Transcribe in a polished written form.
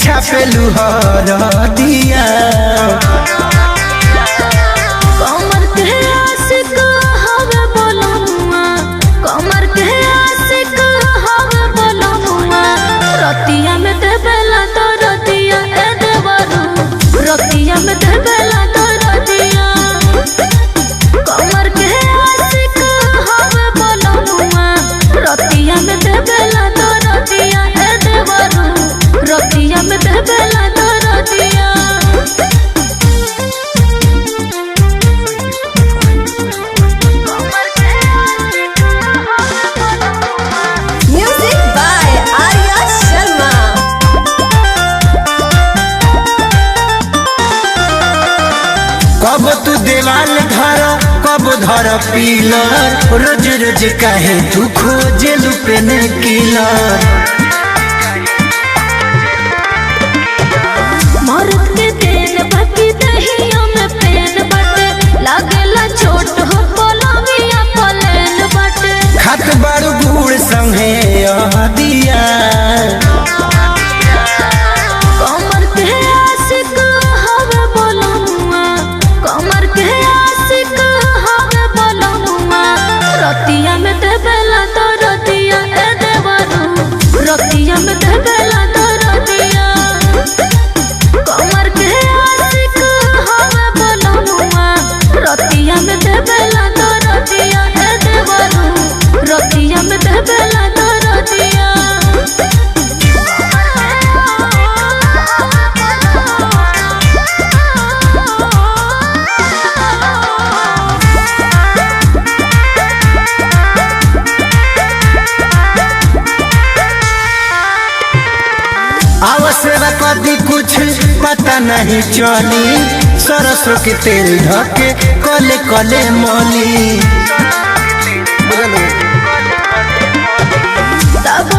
छापेलू हर दिया कमर के आशिक हवे बोलमुआ, कमर के आशिक हवे बोलमुआ, रतिया में देबेला तो रतिया ए देवरू, रतिया में देबेला तो रतिया। कमर के आशिक हवे बोलमुआ, रतिया में देबेला तो रतिया ए देवरू, रतिया में देबेला तो रतिया। Music by Arya Sharma. कब तू देवाल धर कब धर पीलर, रोज रोज काहे तू खोजे लुपेन किलर। मर्द के देन बाकी दहिया में पेन बाटे, लागेला छोट हो पलंगिया पलेन बाटे। खत बारू गुड़ संगे दिया कमर के आशिक हवे बोलमुआ, कमर के आशिक हवे बोलमुआ, रतिया में देबेला तो रतिया ए देवरू, रतिया में देबेला तो रतिया। कमर के आशिक हवे बोलमुआ, रतिया में देबेला तो रतिया ए देवरू, रतिया में देबेला तो रतिया। आवश्यक कदी कुछ पता नहीं चली, सरसों के तेल ढके कले कले मली। तब